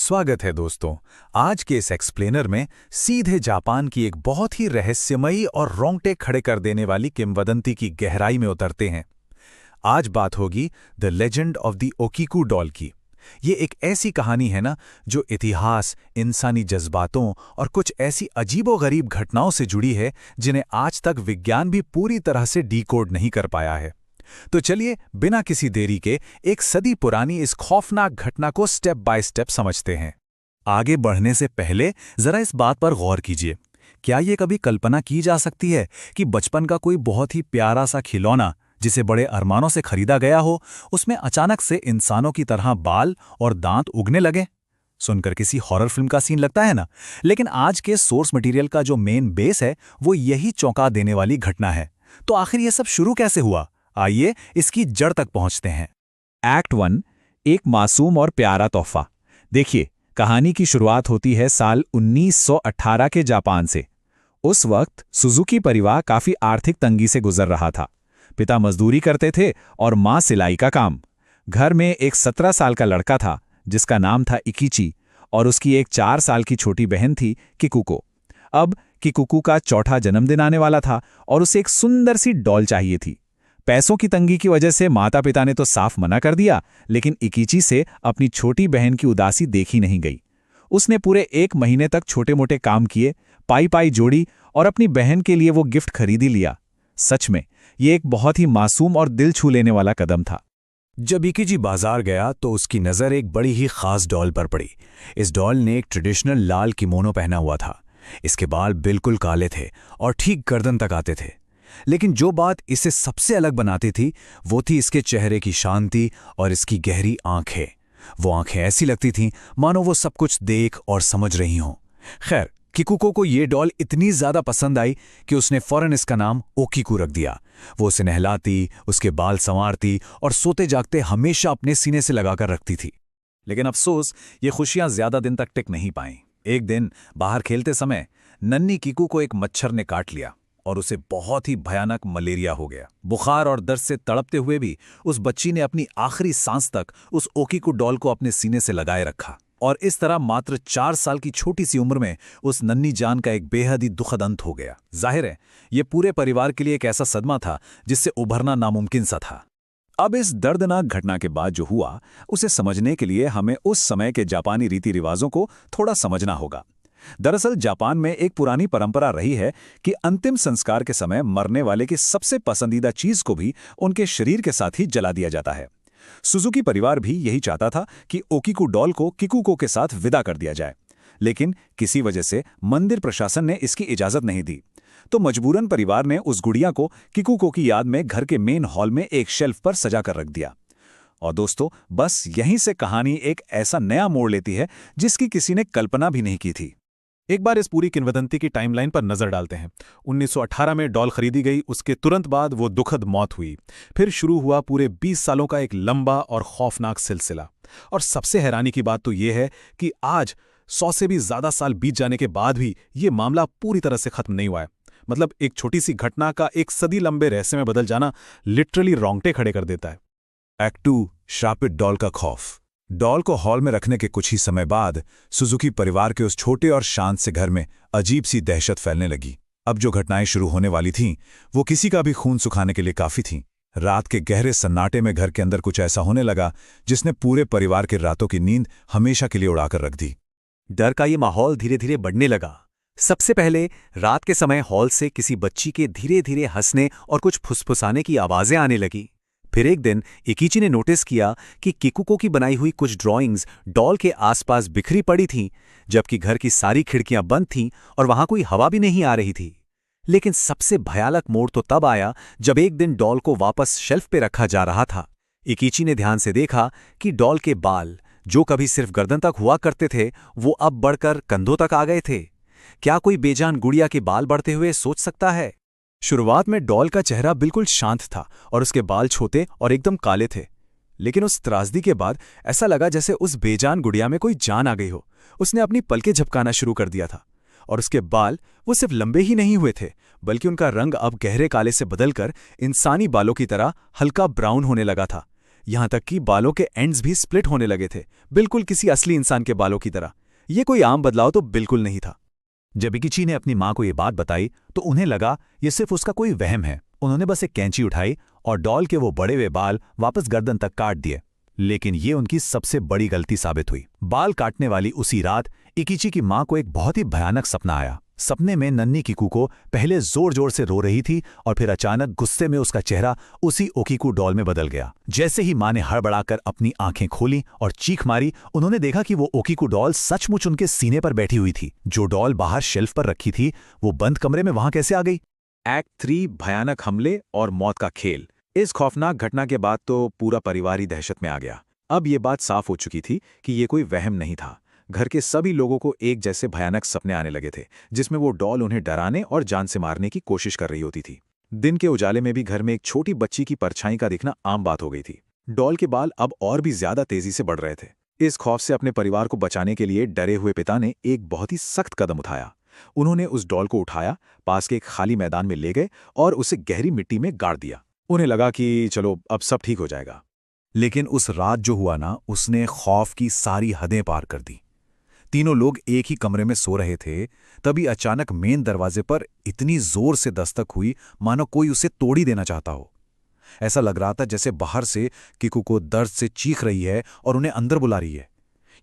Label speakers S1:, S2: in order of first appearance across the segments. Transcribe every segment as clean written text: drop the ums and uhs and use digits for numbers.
S1: स्वागत है दोस्तों। आज के इस एक्सप्लेनर में सीधे जापान की एक बहुत ही रहस्यमयी और रोंगटे खड़े कर देने वाली किंवदंती की गहराई में उतरते हैं। आज बात होगी the legend of the Okiku doll की। ये एक ऐसी कहानी है ना जो इतिहास, इंसानी जज्बातों और कुछ ऐसी अजीबोगरीब घटनाओं से जुड़ी है जिन्हें आज तक विज्ञान भी पूरी तरह से डीकोड नहीं कर पाया है। तो चलिए बिना किसी देरी के एक सदी पुरानी इस खौफनाक घटना को स्टेप बाय स्टेप समझते हैं। आगे बढ़ने से पहले जरा इस बात पर गौर कीजिए, क्या ये कभी कल्पना की जा सकती है कि बचपन का कोई बहुत ही प्यारा सा खिलौना जिसे बड़े अरमानों से खरीदा गया हो, उसमें अचानक से इंसानों की तरह बाल और दांत उगने लगे? सुनकर किसी हॉरर फिल्म का सीन लगता है ना, लेकिन आज के सोर्स मटेरियल का जो मेन बेस है वो यही चौंका देने वाली घटना है। तो आखिर ये सब शुरू कैसे हुआ? आइए इसकी जड़ तक पहुंचते हैं। एक्ट 1, एक मासूम और प्यारा तोहफा। देखिए, कहानी की शुरुआत होती है साल 1918 के जापान से। उस वक्त सुजुकी परिवार काफी आर्थिक तंगी से गुजर रहा था। पिता मजदूरी करते थे और मां सिलाई का काम। घर में एक 17 साल का लड़का था जिसका नाम था इकीची, और उसकी एक 4 साल की छोटी बहन थी किकुको। अब किकुको का चौथा जन्मदिन आने वाला था और उसे एक सुंदर सी डॉल चाहिए थी। पैसों की तंगी की वजह से माता पिता ने तो साफ मना कर दिया, लेकिन इकीची से अपनी छोटी बहन की उदासी देखी नहीं गई। उसने पूरे 1 महीने तक छोटे मोटे काम किए, पाई पाई जोड़ी और अपनी बहन के लिए वो गिफ्ट खरीदी लिया। सच में ये एक बहुत ही मासूम और दिल छू लेने वाला कदम था।
S2: जब इकीची बाजार गया तो उसकी नज़र एक बड़ी ही खास डॉल पर पड़ी। इस डॉल ने एक ट्रेडिशनल लाल किमोनो पहना हुआ था। इसके बाल बिल्कुल काले थे और ठीक गर्दन तक आते थे। लेकिन जो बात इसे सबसे अलग बनाती थी वो थी इसके चेहरे की शांति और इसकी गहरी आंखें। वो आंखें ऐसी लगती थीं मानो वो सब कुछ देख और समझ रही हों। खैर, किकुको को ये डॉल इतनी ज्यादा पसंद आई कि उसने फौरन इसका नाम ओकीकू रख दिया। वो उसे नहलाती, उसके बाल संवारती और सोते जागते हमेशा अपने सीने से लगाकर रखती थी। लेकिन अफसोस, ये खुशियां ज्यादा दिन तक टिक नहीं पाईं। एक दिन बाहर खेलते समय नन्ही किकू को एक मच्छर ने काट लिया और उसे बहुत ही भयानक मलेरिया हो गया। बुखार और दर्द से तड़पते हुए भी उस बच्ची ने अपनी आखिरी सांस तक उस ओकीकू डॉल को अपने सीने से लगाए रखा। और इस तरह मात्र 4 साल की छोटी सी उम्र में उस नन्ही जान का एक बेहद ही दुखद अंत हो गया। जाहिर है, ये पूरे परिवार के लिए एक ऐसा सदमा था जिससे उभरना नामुमकिन सा था। अब इस दर्दनाक घटना के बाद जो हुआ, उसे समझने के लिए हमें उस समय के जापानी रीति रिवाजों को थोड़ा समझना होगा। दरअसल जापान में एक पुरानी परंपरा रही है कि अंतिम संस्कार के समय मरने वाले की सबसे पसंदीदा चीज को भी उनके शरीर के साथ ही जला दिया जाता है। सुजुकी परिवार भी यही चाहता था कि ओकीकू डॉल को किकुको के साथ विदा कर दिया जाए, लेकिन किसी वजह से मंदिर प्रशासन ने इसकी इजाजत नहीं दी। तो मजबूरन परिवार ने उस गुड़िया को किकुको की याद में घर के मेन हॉल में एक शेल्फ पर सजा कर रख दिया। और दोस्तों, बस यहीं से कहानी एक ऐसा नया मोड़ लेती है जिसकी किसी ने कल्पना भी नहीं की थी।
S1: एक बार इस पूरी किंवदंती की टाइमलाइन पर नजर डालते हैं। 1918 में डॉल खरीदी गई, उसके तुरंत बाद वो दुखद मौत हुई। फिर शुरू हुआ पूरे 20 सालों का एक लंबा और खौफनाक सिलसिला। और सबसे हैरानी की बात तो ये है कि आज 100 से भी ज्यादा साल बीत जाने के बाद भी ये मामला पूरी तरह से खत्म नहीं हुआ है। मतलब एक छोटी सी घटना का एक सदी लंबे रहस्य में बदल जाना लिटरली रोंगटे खड़े कर देता है।
S2: एक्ट 2, श्रापित डॉल का खौफ। डॉल को हॉल में रखने के कुछ ही समय बाद सुजुकी परिवार के उस छोटे और शांत से घर में अजीब सी दहशत फैलने लगी। अब जो घटनाएं शुरू होने वाली थीं, वो किसी का भी खून सुखाने के लिए काफी थीं। रात के गहरे सन्नाटे में घर के अंदर कुछ ऐसा होने लगा जिसने पूरे परिवार के रातों की नींद हमेशा के लिए उड़ाकर रख दी।
S3: डर का ये माहौल धीरे धीरे बढ़ने लगा। सबसे पहले रात के समय हॉल से किसी बच्ची के धीरे धीरे हंसने और कुछ फुसफुसाने की आवाजें आने लगी। फिर एक दिन इकीची ने नोटिस किया कि किकुको की बनाई हुई कुछ ड्राइंग्स डॉल के आसपास बिखरी पड़ी थीं, जबकि घर की सारी खिड़कियां बंद थीं और वहां कोई हवा भी नहीं आ रही थी। लेकिन सबसे भयानक मोड़ तो तब आया जब एक दिन डॉल को वापस शेल्फ पे रखा जा रहा था। इकीची ने ध्यान से देखा कि डॉल के बाल, जो कभी सिर्फ गर्दन तक हुआ करते थे, वो अब बढ़कर कंधों तक आ गए थे। क्या कोई बेजान गुड़िया के बाल बढ़ते हुए सोच सकता है?
S1: शुरुआत में डॉल का चेहरा बिल्कुल शांत था और उसके बाल छोटे और एकदम काले थे। लेकिन उस त्रासदी के बाद ऐसा लगा जैसे उस बेजान गुड़िया में कोई जान आ गई हो। उसने अपनी पलकें झपकाना शुरू कर दिया था और उसके बाल वो सिर्फ लंबे ही नहीं हुए थे, बल्कि उनका रंग अब गहरे काले से बदलकर इंसानी बालों की तरह हल्का ब्राउन होने लगा था।
S3: यहां तक कि बालों के एंड्स भी स्प्लिट होने लगे थे, बिल्कुल किसी असली इंसान के बालों की तरह। ये कोई आम बदलाव तो बिल्कुल नहीं था।
S1: जब इकिची ने अपनी मां को ये बात बताई तो उन्हें लगा ये सिर्फ उसका कोई वहम है। उन्होंने बस एक कैंची उठाई और डॉल के वो बड़े हुए बाल वापस गर्दन तक काट दिए। लेकिन ये उनकी सबसे बड़ी गलती साबित हुई। बाल काटने वाली उसी रात इकिची की मां को एक बहुत ही भयानक सपना आया। सपने में नन्ही किकुको पहले जोर जोर से रो रही थी और फिर अचानक गुस्से में उसका चेहरा उसी ओकीकू डॉल में बदल गया। जैसे ही मां ने हड़बड़ाकर अपनी आंखें खोली और चीख मारी, उन्होंने देखा कि वो ओकीकू डॉल सचमुच उनके सीने पर बैठी हुई थी। जो डॉल बाहर शेल्फ पर रखी थी वो बंद कमरे में वहां कैसे आ गई?
S3: एक्ट 3 भयानक हमले और मौत का खेल। इस खौफनाक घटना के बाद तो पूरा परिवार ही दहशत में आ गया। अब ये बात साफ हो चुकी थी कि ये कोई वहम नहीं था। घर के सभी लोगों को एक जैसे भयानक सपने आने लगे थे, जिसमें वो डॉल उन्हें डराने और जान से मारने की कोशिश कर रही होती थी। दिन के उजाले में भी घर में एक छोटी बच्ची की परछाई का दिखना आम बात हो गई थी। डॉल के बाल अब और भी ज्यादा तेजी से बढ़ रहे थे। इस खौफ से अपने परिवार को बचाने के लिए डरे हुए पिता ने एक बहुत ही सख्त कदम उठाया। उन्होंने उस डॉल को उठाया, पास के एक खाली मैदान में ले गए और उसे गहरी मिट्टी में गाड़ दिया। उन्हें लगा कि चलो अब सब ठीक हो जाएगा।
S2: लेकिन उस रात जो हुआ ना, उसने खौफ की सारी हदें पार कर दी। तीनों लोग एक ही कमरे में सो रहे थे, तभी अचानक मेन दरवाजे पर इतनी जोर से दस्तक हुई मानो कोई उसे तोड़ ही देना चाहता हो। ऐसा लग रहा था जैसे बाहर से किकुको दर्द से चीख रही है और उन्हें अंदर बुला रही है।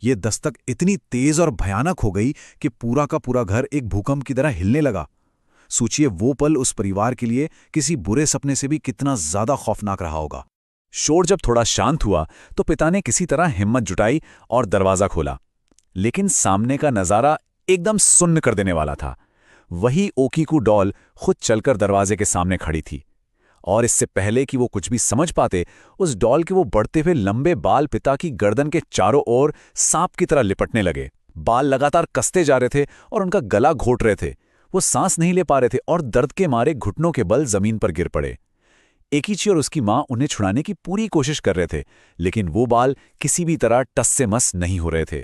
S2: ये दस्तक इतनी तेज और भयानक हो गई कि पूरा का पूरा घर एक भूकंप की तरह हिलने लगा। सोचिए वो पल उस परिवार के लिए किसी बुरे सपने से भी कितना ज्यादा खौफनाक रहा होगा।
S3: शोर जब थोड़ा शांत हुआ तो पिता ने किसी तरह हिम्मत जुटाई और दरवाजा खोला, लेकिन सामने का नजारा एकदम सुन्न कर देने वाला था। वही ओकीकू डॉल खुद चलकर दरवाजे के सामने खड़ी थी, और इससे पहले कि वो कुछ भी समझ पाते, उस डॉल के वो बढ़ते हुए लंबे बाल पिता की गर्दन के चारों ओर सांप की तरह लिपटने लगे। बाल लगातार कसते जा रहे थे और उनका गला घोट रहे थे। वो सांस नहीं ले पा रहे थे और दर्द के मारे घुटनों के बल जमीन पर गिर पड़े। एकिची और उसकी मां उन्हें छुड़ाने की पूरी कोशिश कर रहे थे, लेकिन वो बाल किसी भी तरह टस से मस नहीं हो रहे थे।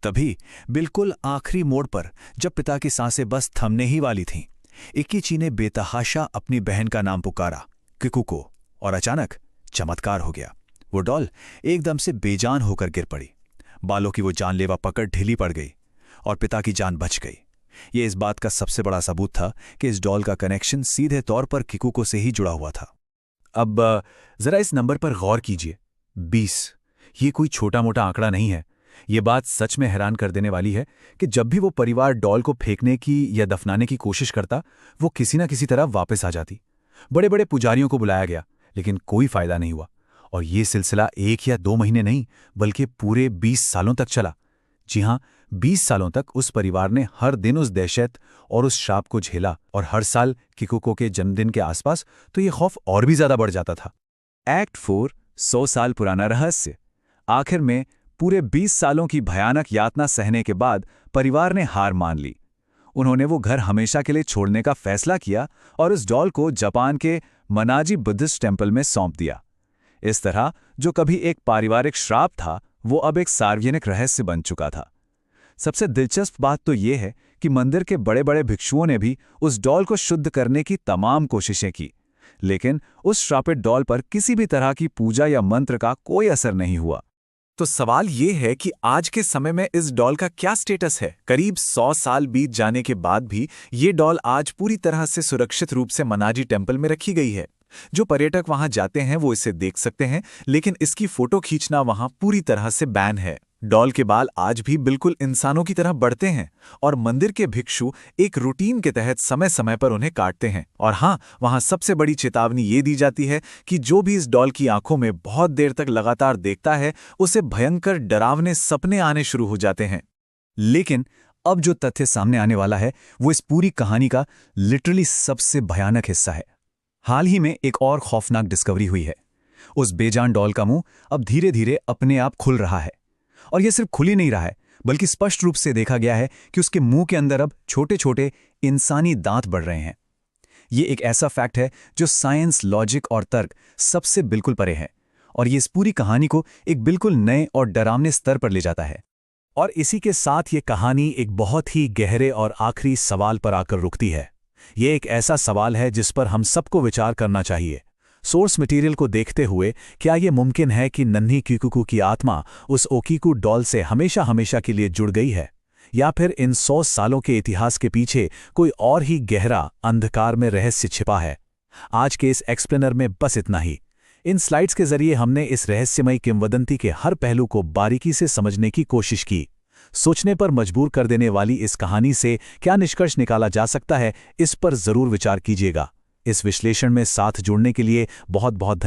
S1: तभी बिल्कुल आखिरी मोड़ पर, जब पिता की सांसें बस थमने ही वाली थीं, इकिची ने बेतहाशा अपनी बहन का नाम पुकारा, किकुको, और अचानक चमत्कार हो गया। वो डॉल एकदम से बेजान होकर गिर पड़ी। बालों की वो जानलेवा पकड़ ढीली पड़ गई और पिता की जान बच गई। ये इस बात का सबसे बड़ा सबूत था कि इस डॉल का कनेक्शन सीधे तौर पर किकुको से ही जुड़ा हुआ था। अब जरा इस नंबर पर गौर कीजिए, 20। ये कोई छोटा मोटा आंकड़ा नहीं है। ये बात सच में हैरान कर देने वाली है कि जब भी वो परिवार डॉल को फेंकने की या दफनाने की कोशिश करता, वो किसी न किसी तरह वापस आ जाती। बड़े बड़े पुजारियों को बुलाया गया, लेकिन कोई फायदा नहीं हुआ। और ये सिलसिला 1 या 2 महीने नहीं, बल्कि पूरे 20 सालों तक चला। जी हाँ, 20 सालों तक उस परिवार ने हर दिन उस दहशत और उस श्राप को झेला, और हर साल किकुको के जन्मदिन के आसपास तो ये खौफ और भी ज्यादा बढ़ जाता था।
S3: एक्ट 4 100 साल पुराना रहस्य। आखिर में पूरे 20 सालों की भयानक यातना सहने के बाद परिवार ने हार मान ली। उन्होंने वो घर हमेशा के लिए छोड़ने का फैसला किया और उस डॉल को जापान के मनाजी बुद्धिस्ट टेम्पल में सौंप दिया। इस तरह जो कभी एक पारिवारिक श्राप था, वो अब एक सार्वजनिक रहस्य बन चुका था। सबसे दिलचस्प बात तो ये है कि मंदिर के बड़े बड़े भिक्षुओं ने भी उस डॉल को शुद्ध करने की तमाम कोशिशें की, लेकिन उस श्रापित डॉल पर किसी भी तरह की पूजा या मंत्र का कोई असर नहीं हुआ। तो सवाल ये है कि आज के समय में इस डॉल का क्या स्टेटस है? करीब 100 साल बीत जाने के बाद भी ये डॉल आज पूरी तरह से सुरक्षित रूप से मनाजी टेम्पल में रखी गई है। जो पर्यटक वहां जाते हैं वो इसे देख सकते हैं, लेकिन इसकी फोटो खींचना वहां पूरी तरह से बैन है। डॉल के बाल आज भी बिल्कुल इंसानों की तरह बढ़ते हैं और मंदिर के भिक्षु एक रूटीन के तहत समय समय पर उन्हें काटते हैं। और हाँ, वहां सबसे बड़ी चेतावनी ये दी जाती है कि जो भी इस डॉल की आंखों में बहुत देर तक लगातार देखता है, उसे भयंकर डरावने सपने आने शुरू हो जाते हैं।
S2: लेकिन अब जो तथ्य सामने आने वाला है, वो इस पूरी कहानी का लिटरली सबसे भयानक हिस्सा है। हाल ही में एक और खौफनाक डिस्कवरी हुई है। उस बेजान डॉल का मुंह अब धीरे धीरे अपने आप खुल रहा है, और यह सिर्फ खुल ही नहीं रहा है, बल्कि स्पष्ट रूप से देखा गया है कि उसके मुंह के अंदर अब छोटे छोटे इंसानी दांत बढ़ रहे हैं। ये एक ऐसा फैक्ट है जो साइंस, लॉजिक और तर्क सबसे बिल्कुल परे है, और ये इस पूरी कहानी को एक बिल्कुल नए और डरावने स्तर पर ले जाता है।
S1: और इसी के साथ ये कहानी एक बहुत ही गहरे और आखिरी सवाल पर आकर रुकती है। ये एक ऐसा सवाल है जिस पर हम सबको विचार करना चाहिए। सोर्स मटेरियल को देखते हुए क्या ये मुमकिन है कि नन्ही कीकुकू की आत्मा उस ओकीकू डॉल से हमेशा हमेशा के लिए जुड़ गई है, या फिर इन 100 सालों के इतिहास के पीछे कोई और ही गहरा अंधकार में रहस्य छिपा है। आज के इस एक्सप्लेनर में बस इतना ही। इन स्लाइड्स के जरिए हमने इस रहस्यमयी किंवदंती के हर पहलू को बारीकी से समझने की कोशिश की। सोचने पर मजबूर कर देने वाली इस कहानी से क्या निष्कर्ष निकाला जा सकता है, इस पर जरूर विचार कीजिएगा। इस विश्लेषण में साथ जुड़ने के लिए बहुत बहुत